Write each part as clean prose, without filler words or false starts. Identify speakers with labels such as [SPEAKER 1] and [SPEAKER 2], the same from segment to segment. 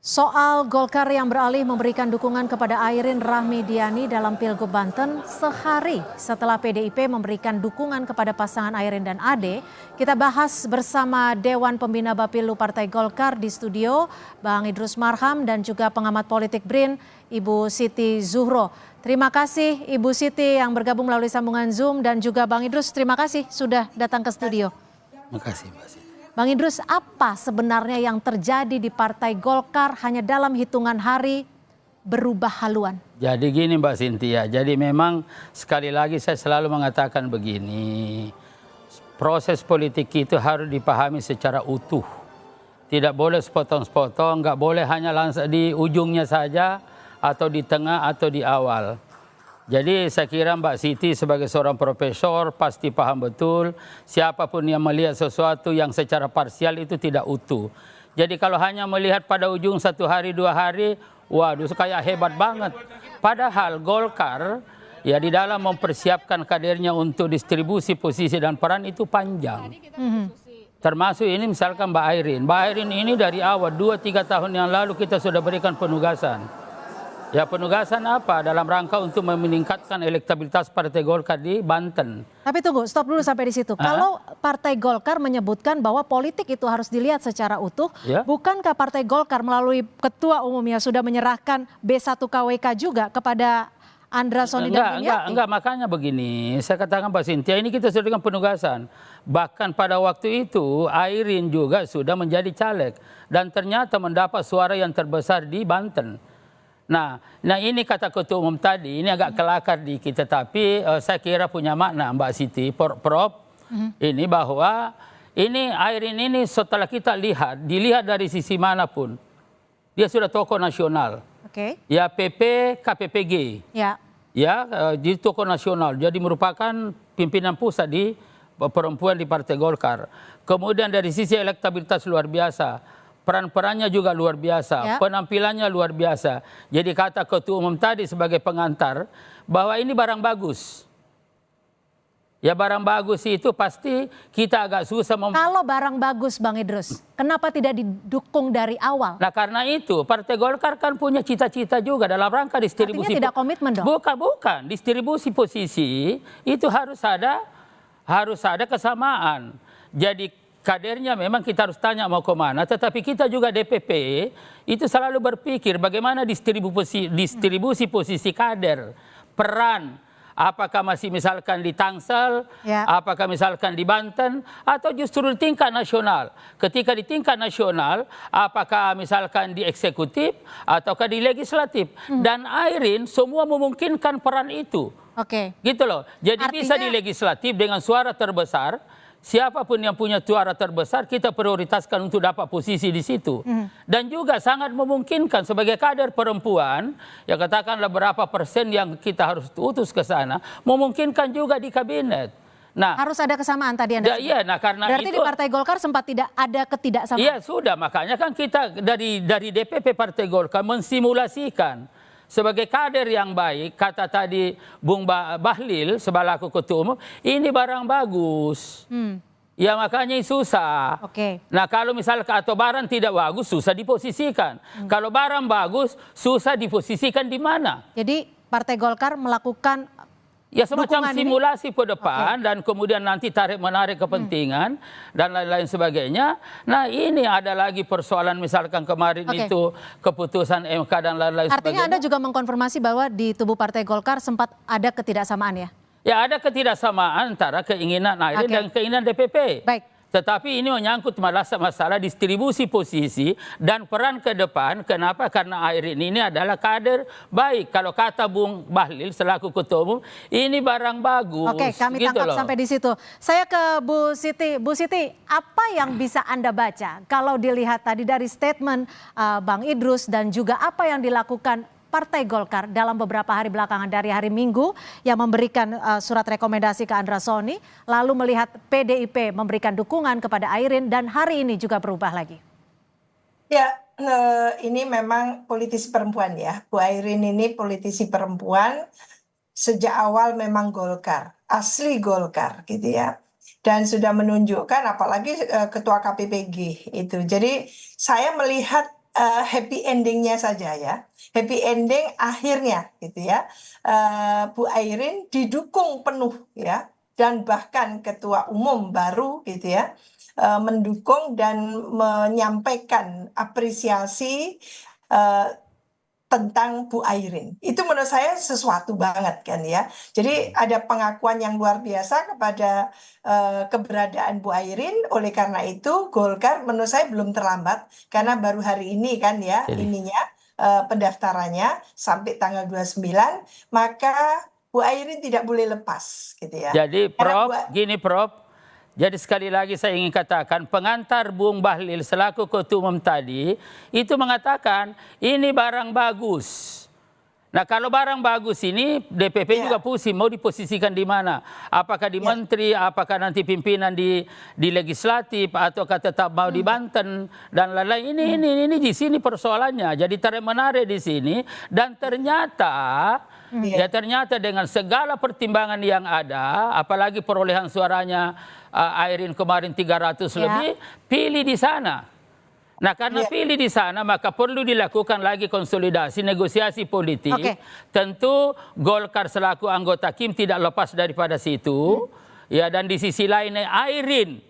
[SPEAKER 1] Soal Golkar yang beralih memberikan dukungan kepada Airin Rahmidiani dalam Pilgub Banten sehari setelah PDIP memberikan dukungan kepada pasangan Airin dan Ade, kita bahas bersama Dewan Pembina Bapilu Partai Golkar di studio, Bang Idrus Marham dan juga pengamat politik BRIN, Ibu Siti Zuhro. Terima kasih Ibu Siti yang bergabung melalui sambungan Zoom dan juga Bang Idrus, terima kasih sudah datang ke studio.
[SPEAKER 2] Terima kasih Mbak Siti.
[SPEAKER 1] Bang Idrus, apa sebenarnya yang terjadi di Partai Golkar hanya dalam hitungan hari berubah haluan?
[SPEAKER 2] Jadi gini Mbak Cynthia, jadi memang sekali lagi saya selalu mengatakan begini, proses politik itu harus dipahami secara utuh. Tidak boleh sepotong-sepotong, nggak boleh hanya langsung di ujungnya saja, atau di tengah atau di awal. Jadi saya kira Mbak Siti sebagai seorang profesor pasti paham betul siapapun yang melihat sesuatu yang secara parsial itu tidak utuh. Jadi kalau hanya melihat pada ujung satu hari dua hari, waduh kayak hebat banget. Padahal Golkar ya di dalam mempersiapkan kadernya untuk distribusi posisi dan peran itu panjang. Termasuk ini misalkan Mbak Airin. Mbak Airin ini dari awal 2-3 tahun yang lalu kita sudah berikan penugasan. Ya penugasan apa? Dalam rangka untuk meningkatkan elektabilitas Partai Golkar di Banten.
[SPEAKER 1] Tapi tunggu, stop dulu sampai di situ. Kalau Partai Golkar menyebutkan bahwa politik itu harus dilihat secara utuh, bukankah Partai Golkar melalui ketua umumnya sudah menyerahkan B1 KWK juga kepada Andra Soni dan Bunyati?
[SPEAKER 2] Enggak, makanya begini, saya katakan Mbak Cynthia, ini kita sudah dengan penugasan. Bahkan pada waktu itu Airin juga sudah menjadi caleg dan ternyata mendapat suara yang terbesar di Banten. Nah ini kata ketua umum tadi, ini agak kelakar dikit, tetapi saya kira punya makna Mbak Siti, Prof. Ini bahwa ini Airin ini setelah kita dilihat dari sisi manapun, dia sudah tokoh nasional. Ya PP, KPPG. Ya, di tokoh nasional, jadi merupakan pimpinan pusat di perempuan di Partai Golkar. Kemudian dari sisi elektabilitas luar biasa. Peran-perannya juga luar biasa, penampilannya luar biasa. Jadi kata ketua umum tadi sebagai pengantar bahwa ini barang bagus. Ya barang bagus itu pasti kita agak susah.
[SPEAKER 1] Kalau barang bagus Bang Idrus, kenapa tidak didukung dari awal?
[SPEAKER 2] Nah karena itu Partai Golkar kan punya cita-cita juga dalam rangka distribusi.
[SPEAKER 1] Artinya tidak komitmen dong?
[SPEAKER 2] Bukan. Distribusi posisi itu harus ada kesamaan. Jadi kadernya memang kita harus tanya mau kemana, tetapi kita juga DPP itu selalu berpikir bagaimana distribusi posisi kader, peran, apakah masih misalkan di Tangsel, apakah misalkan di Banten, atau justru di tingkat nasional. Ketika di tingkat nasional, apakah misalkan di eksekutif, ataukah di legislatif. Dan Airin semua memungkinkan peran itu. Gitu loh, jadi artinya, bisa di legislatif dengan suara terbesar. Siapapun yang punya suara terbesar kita prioritaskan untuk dapat posisi di situ. Dan juga sangat memungkinkan sebagai kader perempuan, ya katakanlah berapa persen yang kita harus utus ke sana, memungkinkan juga di kabinet. Nah,
[SPEAKER 1] harus ada kesamaan tadi Anda.
[SPEAKER 2] Iya, nah karena
[SPEAKER 1] berarti itu, di Partai Golkar sempat tidak ada ketidaksamaan.
[SPEAKER 2] Iya sudah, makanya kan kita dari DPP Partai Golkar mensimulasikan sebagai kader yang baik, kata tadi Bung Bahlil sebalaku ketua umum, ini barang bagus. Ya makanya susah. Nah kalau misalkan atau barang tidak bagus, susah diposisikan. Kalau barang bagus, susah diposisikan di mana?
[SPEAKER 1] Jadi Partai Golkar melakukan
[SPEAKER 2] ya semacam simulasi ke depan dan kemudian nanti tarik-menarik kepentingan dan lain-lain sebagainya. Nah ini ada lagi persoalan misalkan kemarin itu keputusan MK dan lain-lain sebagainya.
[SPEAKER 1] Artinya Anda juga mengkonfirmasi bahwa di tubuh Partai Golkar sempat ada ketidaksamaan ya?
[SPEAKER 2] Ya ada ketidaksamaan antara keinginan Airin dan keinginan DPP.
[SPEAKER 1] Baik.
[SPEAKER 2] Tetapi ini menyangkut masalah distribusi posisi dan peran ke depan. Kenapa? Karena Airin ini adalah kader baik. Kalau kata Bung Bahlil selaku ketua umum, ini barang bagus.
[SPEAKER 1] Kami
[SPEAKER 2] gitu
[SPEAKER 1] tangkap sampai di situ. Saya ke Bu Siti. Bu Siti, apa yang bisa Anda baca kalau dilihat tadi dari statement Bang Idrus dan juga apa yang dilakukan Partai Golkar dalam beberapa hari belakangan dari hari Minggu yang memberikan surat rekomendasi ke Andra Soni, lalu melihat PDIP memberikan dukungan kepada Airin dan hari ini juga berubah lagi.
[SPEAKER 3] Ya, ini memang politisi perempuan ya. Bu Airin ini politisi perempuan sejak awal memang Golkar, asli Golkar gitu ya. Dan sudah menunjukkan apalagi ketua KPPG itu. Jadi saya melihat happy endingnya saja ya, happy ending akhirnya gitu ya, Bu Airin didukung penuh ya, dan bahkan ketua umum baru gitu ya mendukung dan menyampaikan apresiasi tentang Bu Airin. Itu menurut saya sesuatu banget kan ya. Jadi ada pengakuan yang luar biasa kepada keberadaan Bu Airin. Oleh karena itu Golkar menurut saya belum terlambat karena baru hari ini kan ya
[SPEAKER 2] Jadi,
[SPEAKER 3] ininya pendaftarannya sampai tanggal 29, maka Bu Airin tidak boleh lepas gitu ya.
[SPEAKER 2] jadi
[SPEAKER 3] Karena
[SPEAKER 2] Prof, gini Prof. Jadi sekali lagi saya ingin katakan pengantar Bung Bahlil selaku ketua umum tadi itu mengatakan ini barang bagus. Nah kalau barang bagus ini DPP juga pusing mau diposisikan di mana? Apakah di menteri, apakah nanti pimpinan di legislatif ataukah tetap mau di Banten dan lain-lain. Ini di sini persoalannya. Jadi tarik menarik di sini dan ternyata ya ternyata dengan segala pertimbangan yang ada, apalagi perolehan suaranya Airin kemarin 300 lebih, pilih di sana. Nah karena pilih di sana maka perlu dilakukan lagi konsolidasi, negosiasi politik. Tentu Golkar selaku anggota Kim tidak lepas daripada situ. Ya dan di sisi lain Airin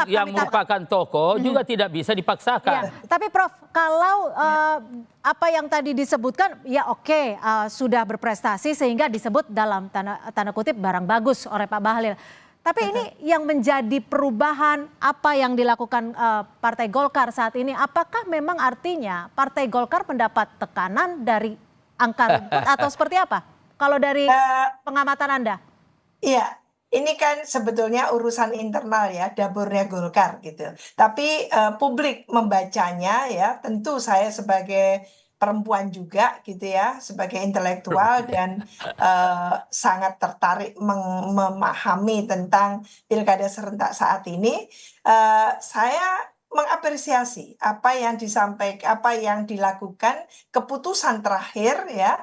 [SPEAKER 2] yang merupakan tokoh juga tidak bisa dipaksakan.
[SPEAKER 1] Tapi Prof, kalau apa yang tadi disebutkan ya oke, sudah berprestasi sehingga disebut dalam tanda kutip barang bagus oleh Pak Bahlil. Tapi ini yang menjadi perubahan apa yang dilakukan Partai Golkar saat ini, apakah memang artinya Partai Golkar mendapat tekanan dari angka rumput atau seperti apa? Kalau dari pengamatan Anda?
[SPEAKER 3] Iya, ini kan sebetulnya urusan internal ya, dapurnya Golkar gitu. Tapi publik membacanya ya, tentu saya sebagai perempuan juga gitu ya, sebagai intelektual dan sangat tertarik memahami tentang pilkada serentak saat ini, saya mengapresiasi apa yang disampaikan, apa yang dilakukan, keputusan terakhir ya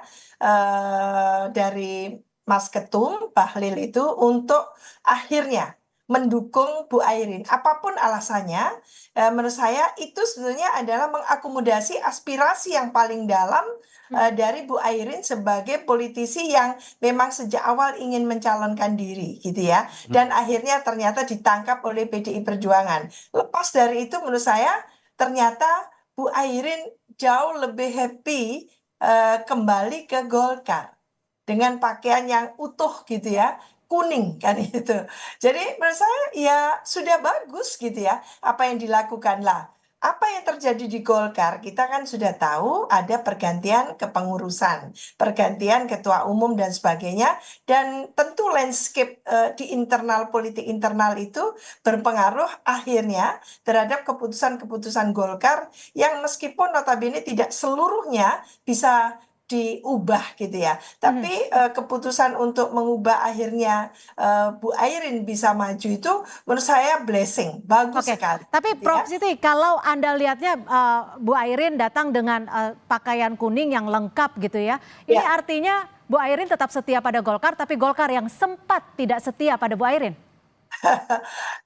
[SPEAKER 3] dari Mas Ketum Bahlil itu untuk akhirnya mendukung Bu Airin. Apapun alasannya, menurut saya itu sebenarnya adalah mengakomodasi aspirasi yang paling dalam dari Bu Airin sebagai politisi yang memang sejak awal ingin mencalonkan diri gitu ya. Dan akhirnya ternyata ditangkap oleh PDI Perjuangan. Lepas dari itu menurut saya ternyata Bu Airin jauh lebih happy kembali ke Golkar dengan pakaian yang utuh gitu ya, kuning kan itu. Jadi menurut saya ya sudah bagus gitu ya apa yang dilakukan lah. Apa yang terjadi di Golkar, kita kan sudah tahu ada pergantian kepengurusan, pergantian ketua umum dan sebagainya, dan tentu landscape di internal politik internal itu berpengaruh akhirnya terhadap keputusan-keputusan Golkar yang meskipun notabene tidak seluruhnya bisa diubah gitu ya. Tapi keputusan untuk mengubah akhirnya Bu Airin bisa maju itu menurut saya blessing, bagus sekali.
[SPEAKER 1] Tapi Prof Siti, kalau Anda lihatnya Bu Airin datang dengan pakaian kuning yang lengkap gitu ya. Ini artinya Bu Airin tetap setia pada Golkar, tapi Golkar yang sempat tidak setia pada Bu Airin.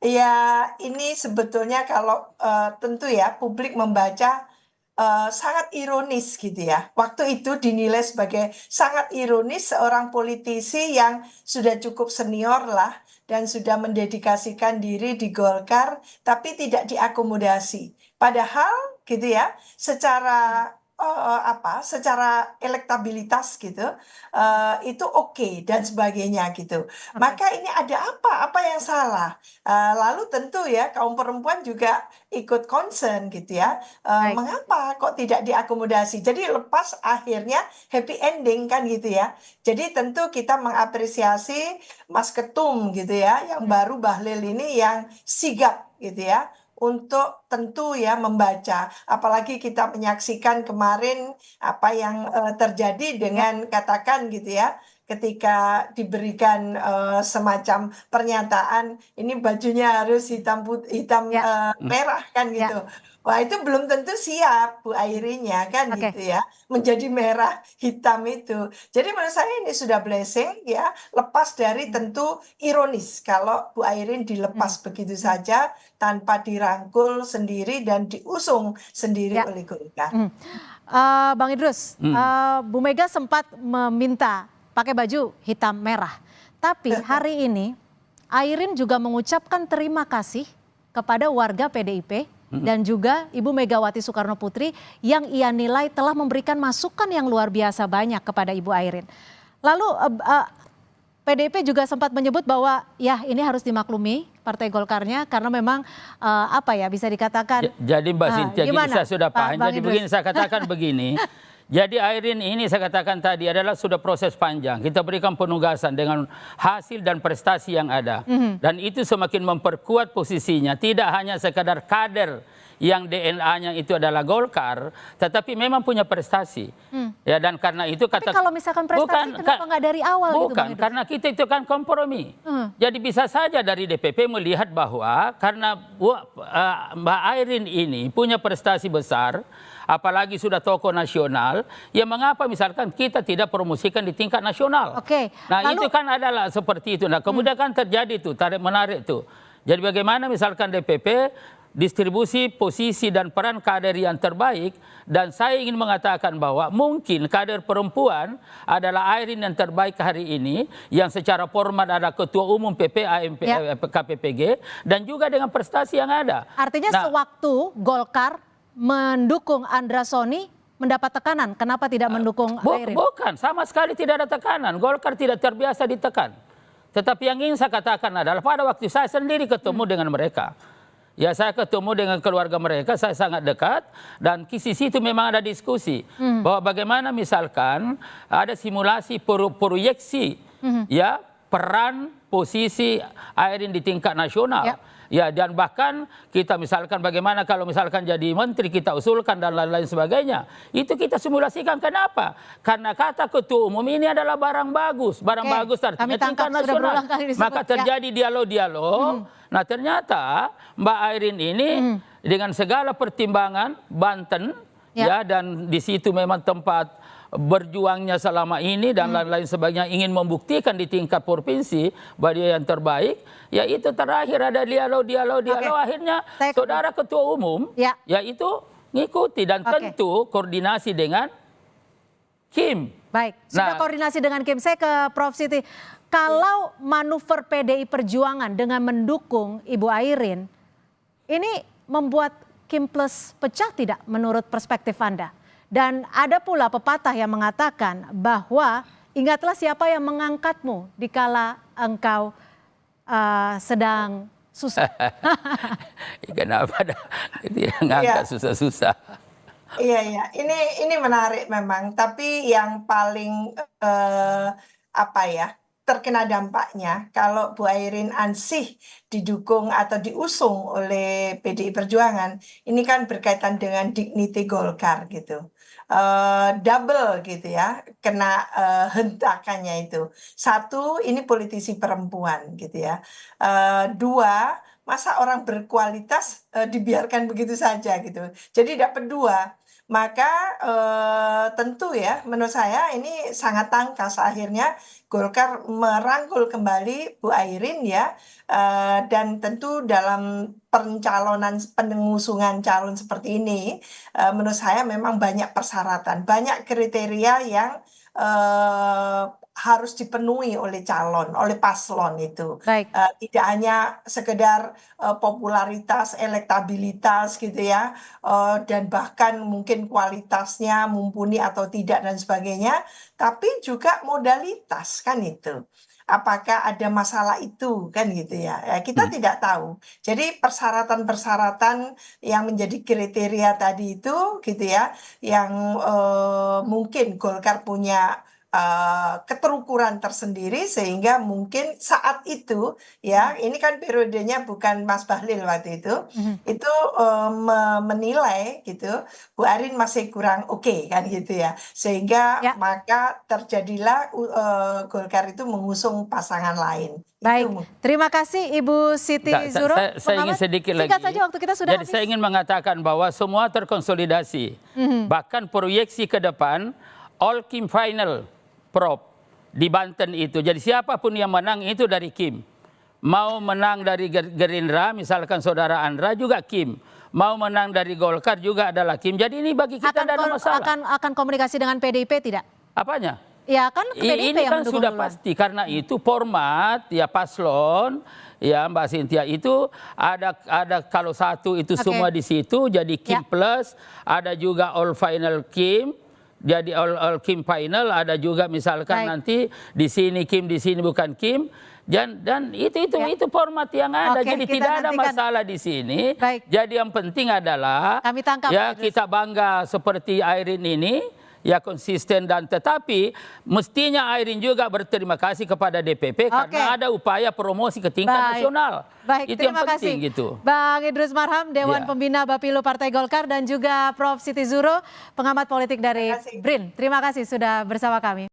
[SPEAKER 3] Ya, ini sebetulnya kalau tentu ya publik membaca sangat ironis gitu ya. Waktu itu dinilai sebagai sangat ironis seorang politisi yang sudah cukup senior lah dan sudah mendedikasikan diri di Golkar tapi tidak diakomodasi. Padahal gitu ya, secara secara elektabilitas gitu itu oke dan sebagainya gitu. Maka ini ada apa? Apa yang salah? Lalu tentu ya kaum perempuan juga ikut concern gitu ya. Mengapa kok tidak diakomodasi? Jadi lepas akhirnya happy ending kan gitu ya. Jadi tentu kita mengapresiasi Mas Ketum gitu ya, yang baru Bahlil ini yang sigap gitu ya untuk tentu ya membaca, apalagi kita menyaksikan kemarin apa yang terjadi dengan katakan gitu ya, ketika diberikan semacam pernyataan ini bajunya harus hitam hitam
[SPEAKER 1] Ya,
[SPEAKER 3] merah kan
[SPEAKER 1] ya,
[SPEAKER 3] gitu. Wah, itu belum tentu siap Bu Airinya kan
[SPEAKER 1] oke.
[SPEAKER 3] gitu ya, menjadi merah hitam itu. Jadi menurut saya ini sudah blessing ya, lepas dari tentu ironis kalau Bu Airin
[SPEAKER 1] Hmm,
[SPEAKER 3] dilepas begitu
[SPEAKER 1] hmm,
[SPEAKER 3] saja tanpa dirangkul sendiri dan diusung sendiri
[SPEAKER 1] ya.
[SPEAKER 3] oleh Golkar.
[SPEAKER 1] Hmm. Bang Idrus,
[SPEAKER 2] Hmm.
[SPEAKER 1] Bu Mega sempat meminta pakai baju hitam merah. Tapi hari ini Airin juga mengucapkan terima kasih kepada warga PDIP dan juga Ibu Megawati Soekarno Putri yang ia nilai telah memberikan masukan yang luar biasa banyak kepada Ibu Airin. Lalu PDIP juga sempat menyebut bahwa ya ini harus dimaklumi Partai Golkarnya karena memang apa ya bisa dikatakan
[SPEAKER 2] Jadi Mbak Cynthia, gini
[SPEAKER 1] gimana
[SPEAKER 2] saya sudah
[SPEAKER 1] Pak
[SPEAKER 2] paham.
[SPEAKER 1] Bang
[SPEAKER 2] Jadi
[SPEAKER 1] Idrus?
[SPEAKER 2] begini saya katakan begini. Jadi Airin ini saya katakan tadi adalah sudah proses panjang. Kita berikan penugasan dengan hasil dan prestasi yang ada. Dan itu semakin memperkuat posisinya. Tidak hanya sekadar kader yang DNA-nya itu adalah Golkar, tetapi memang punya prestasi. Ya, dan karena itu
[SPEAKER 1] Tapi kalau misalkan prestasi kenapa nggak dari awal gitu Bang
[SPEAKER 2] bukan,
[SPEAKER 1] Idrus?
[SPEAKER 2] karena kita itu kan kompromi. Jadi bisa saja dari DPP melihat bahwa karena Mbak Airin ini punya prestasi besar, apalagi sudah tokoh nasional, ya mengapa misalkan kita tidak promosikan di tingkat nasional?
[SPEAKER 1] Oke,
[SPEAKER 2] Nah
[SPEAKER 1] lalu-
[SPEAKER 2] itu kan adalah seperti itu. Nah kemudian kan terjadi tuh tarik-menarik tuh. Jadi bagaimana misalkan DPP distribusi posisi dan peran kader yang terbaik, dan saya ingin mengatakan bahwa mungkin kader perempuan adalah Airin yang terbaik hari ini yang secara formal ada ketua umum KPPG dan juga dengan prestasi yang ada.
[SPEAKER 1] Artinya
[SPEAKER 2] Nah,
[SPEAKER 1] sewaktu Golkar mendukung Andra Soni mendapat tekanan, kenapa tidak mendukung Airin?
[SPEAKER 2] bukan, sama sekali tidak ada tekanan. Golkar tidak terbiasa ditekan. Tetapi yang ingin saya katakan adalah pada waktu saya sendiri ketemu dengan mereka. Ya saya ketemu dengan keluarga mereka, saya sangat dekat. Dan di situ memang ada diskusi. Bahwa bagaimana misalkan ada simulasi proyeksi ya peran posisi Airin di tingkat nasional.
[SPEAKER 1] Ya.
[SPEAKER 2] Ya, dan bahkan kita misalkan bagaimana kalau misalkan jadi menteri kita usulkan dan lain-lain sebagainya. Itu kita simulasikan. Kenapa? Karena kata ketua umum ini adalah barang bagus. Barang
[SPEAKER 1] Oke,
[SPEAKER 2] bagus artinya
[SPEAKER 1] kami tangkap,
[SPEAKER 2] tingkat
[SPEAKER 1] sudah
[SPEAKER 2] nasional.
[SPEAKER 1] berulang kali disebut,
[SPEAKER 2] Maka
[SPEAKER 1] ya.
[SPEAKER 2] terjadi dialog-dialog. Nah ternyata Mbak Airin ini dengan segala pertimbangan Banten ya dan di situ memang tempat berjuangnya selama ini dan lain-lain sebagainya, ingin membuktikan di tingkat provinsi bahwa dia yang terbaik, ya itu terakhir ada dialog akhirnya saudara ketua umum ya itu ngikuti dan tentu koordinasi dengan Kim.
[SPEAKER 1] Baik, sudah koordinasi dengan Kim. Saya ke Prof Siti. Kalau manuver PDI Perjuangan dengan mendukung Ibu Airin, ini membuat Kim Plus pecah tidak menurut perspektif Anda? Dan ada pula pepatah yang mengatakan bahwa ingatlah siapa yang mengangkatmu dikala engkau sedang susah.
[SPEAKER 2] Kenapa dia ngangkat susah-susah?
[SPEAKER 3] Iya, ini menarik memang. Tapi yang paling apa ya terkena dampaknya kalau Bu Airin ansih didukung atau diusung oleh PDI Perjuangan, ini kan berkaitan dengan dignity Golkar gitu. Double gitu ya, kena hentakannya itu. Satu, ini politisi perempuan gitu ya. Dua, masa orang berkualitas dibiarkan begitu saja gitu. Jadi dapat dua. Maka tentu ya menurut saya ini sangat tangkas akhirnya Golkar merangkul kembali Bu Airin ya, dan tentu dalam pencalonan pengusungan calon seperti ini menurut saya memang banyak persyaratan, banyak kriteria yang harus dipenuhi oleh calon, oleh paslon itu.
[SPEAKER 1] Baik.
[SPEAKER 3] Tidak hanya sekedar popularitas, elektabilitas gitu ya, dan bahkan mungkin kualitasnya mumpuni atau tidak dan sebagainya, tapi juga modalitas kan itu. Apakah ada masalah itu kan gitu ya, kita tidak tahu. Jadi persyaratan-persyaratan yang menjadi kriteria tadi itu gitu ya, yang mungkin Golkar punya keterukuran tersendiri sehingga mungkin saat itu ya ini kan periodenya bukan Mas Bahlil waktu itu menilai gitu Bu Arin masih kurang oke kan gitu ya sehingga
[SPEAKER 1] Ya.
[SPEAKER 3] maka terjadilah Golkar itu mengusung pasangan lain.
[SPEAKER 1] Baik,
[SPEAKER 3] Itu.
[SPEAKER 1] terima kasih Ibu Siti Zuro.
[SPEAKER 2] Saya ingin
[SPEAKER 1] Pengamat,
[SPEAKER 2] sedikit lagi.
[SPEAKER 1] singkat saja waktu kita sudah
[SPEAKER 2] Jadi
[SPEAKER 1] habis.
[SPEAKER 2] saya ingin mengatakan bahwa semua terkonsolidasi. Bahkan proyeksi ke depan, all Kim final, Prof, di Banten itu. Jadi siapapun yang menang itu dari Kim. Mau menang dari Gerindra, misalkan saudara Andra juga Kim. Mau menang dari Golkar juga adalah Kim. Jadi ini bagi kita tidak ada masalah.
[SPEAKER 1] Akan komunikasi dengan PDIP tidak?
[SPEAKER 2] Apanya?
[SPEAKER 1] Ya kan PDIP
[SPEAKER 2] Ini
[SPEAKER 1] yang
[SPEAKER 2] kan
[SPEAKER 1] mendukung
[SPEAKER 2] sudah
[SPEAKER 1] duluan.
[SPEAKER 2] pasti karena itu format ya paslon ya Mbak Cynthia itu ada kalau satu itu semua di situ jadi Kim plus, ada juga all final Kim. Jadi all Kim final, ada juga misalkan nanti di sini Kim, di sini bukan Kim. Dan itu format yang ada. Jadi tidak ada masalah di sini. Jadi yang penting adalah
[SPEAKER 1] kami tangkap,
[SPEAKER 2] ya kita bangga seperti Airin ini. Ya konsisten dan tetapi mestinya Airin juga berterima kasih kepada DPP karena ada upaya promosi ke tingkat nasional.
[SPEAKER 1] Baik,
[SPEAKER 2] itu yang
[SPEAKER 1] terima
[SPEAKER 2] penting
[SPEAKER 1] kasih.
[SPEAKER 2] gitu.
[SPEAKER 1] Bang Idrus Marham, Dewan Pembina Bapilu Partai Golkar dan juga Prof Siti Zuro, pengamat politik dari BRIN. Terima kasih sudah bersama kami.